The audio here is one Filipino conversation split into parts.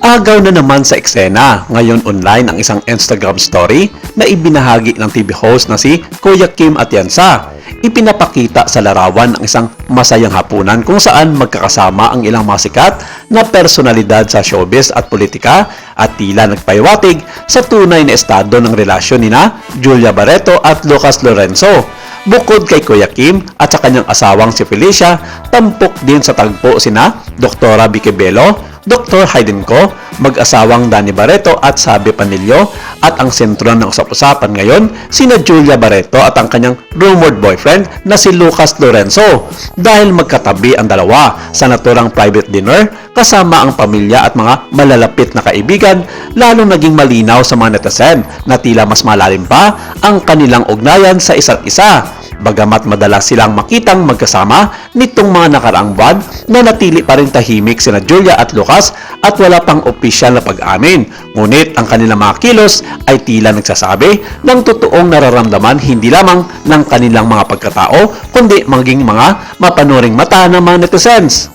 Agaw na naman sa eksena, ngayon online ang isang Instagram story na ibinahagi ng TV host na si Kuya Kim Atienza. Ipinapakita sa larawan ang isang masayang hapunan kung saan magkakasama ang ilang mga sikat na personalidad sa showbiz at politika at tila nagpahiwatig sa tunay na estado ng relasyon nina Julia Barreto at Lucas Lorenzo. Bukod kay Kuya Kim at sa kanyang asawang si Felicia, tampok din sa tagpo sina Dr. Vicky Bello, Dr. Hayden Ko, mag-asawang Danny Barreto at Sabi Panilio at ang sentro ng usap-usapan ngayon sina Julia Barreto at ang kanyang rumored boyfriend na si Lucas Lorenzo dahil magkatabi ang dalawa sa naturang private dinner kasama ang pamilya at mga malalapit na kaibigan, lalong naging malinaw sa mga netizen na tila mas malalim pa ang kanilang ugnayan sa isa't isa. Bagamat madalas silang makitang magkasama nitong mga nakaraang buwan, nanatili pa rin tahimik sina Julia at Lucas at wala pang opisyal na pag-amin. Ngunit ang kanilang mga kilos ay tila nagsasabi ng totoong nararamdaman hindi lamang ng kanilang mga pagkatao kundi maging mga mapanuring mata ng mga netizens.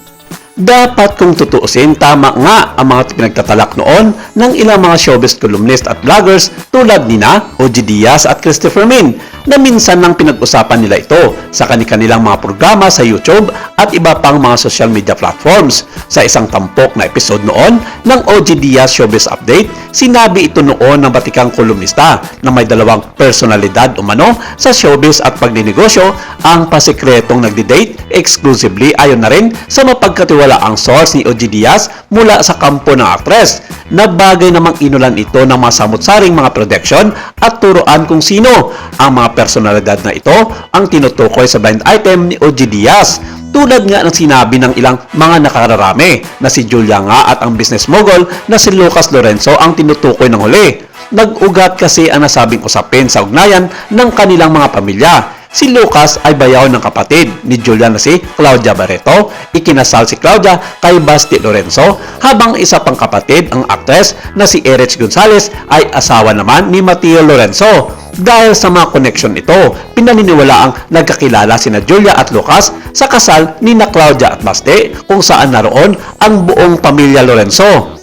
Dapat kung tutuusin, tama nga ang mga pinagtatalak noon ng ilang mga showbiz columnist at vloggers tulad nina OG Diaz at Christopher Min na minsan nang pinag-usapan nila ito sa kanilang mga programa sa YouTube at iba pang mga social media platforms. Sa isang tampok na episode noon ng OG Diaz Showbiz Update, sinabi ito noon ng batikang kolumnista na may dalawang personalidad umano sa showbiz at pagninegosyo ang pasikretong nagdi-date exclusively ayon na rin sa mapagkatiwala ang source ni OG Diaz mula sa kampo ng aktres. Nagbagay namang inulan ito ng mga samut-saring mga prediction at turuan kung sino ang mga personalidad na ito ang tinutukoy sa blind item ni OG Diaz. Tulad nga ng sinabi ng ilang mga nakararami na si Julia nga at ang business mogul na si Lucas Lorenzo ang tinutukoy ng huli. Nag-ugat kasi ang nasabing usapin sa ugnayan ng kanilang mga pamilya. Si Lucas ay bayaw ng kapatid ni Julia na si Claudia Barreto. Ikinasal si Claudia kay Basti Lorenzo, habang isa pang kapatid, ang actress na si Erich Gonzalez, ay asawa naman ni Mateo Lorenzo. Dahil sa mga connection ito, pinaniniwala ang nagkakilala sina Julia at Lucas sa kasal ni na Claudia at Basti kung saan naroon ang buong pamilya Lorenzo.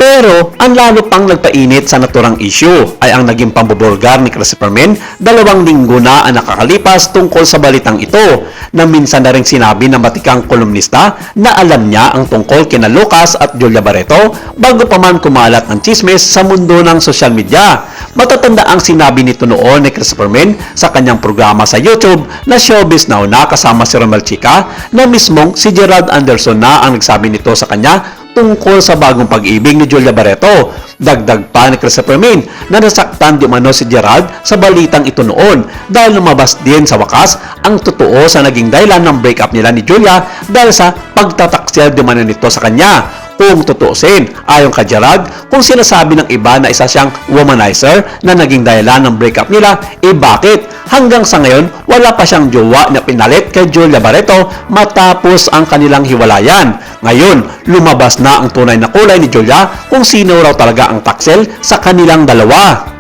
Pero ang lalo pang nagpainit sa naturang issue ay ang naging pambubulgar ni Christopher Min 2 linggo na ang nakakalipas tungkol sa balitang ito, na minsan na rin sinabi ng batikang kolumnista na alam niya ang tungkol kina Lucas at Julia Barreto bago pa man kumalat ng chismis sa mundo ng social media. Matatanda ang sinabi nito noon ni Christopher Min sa kanyang programa sa YouTube na Showbiz Now na kasama si Romel Chica, na mismong si Gerald Anderson na ang nagsabi nito sa kanya tungkol sa bagong pag-ibig ni Julia Barreto. Dagdag pa ni Christopher Min na nasaktan di umano si Gerald sa balitang ito noon dahil lumabas din sa wakas ang totoo sa naging dahilan ng breakup nila ni Julia dahil sa pagtataksel di umano nito sa kanya. Kung tutuusin, ayon kay Gerald, kung sinasabi ng iba na isa siyang womanizer na naging dahilan ng breakup nila, bakit? Hanggang sa ngayon, wala pa siyang jowa na pinalit kay Julia Barreto matapos ang kanilang hiwalayan. Ngayon, lumabas na ang tunay na kulay ni Julia kung sino raw talaga ang taksel sa kanilang dalawa.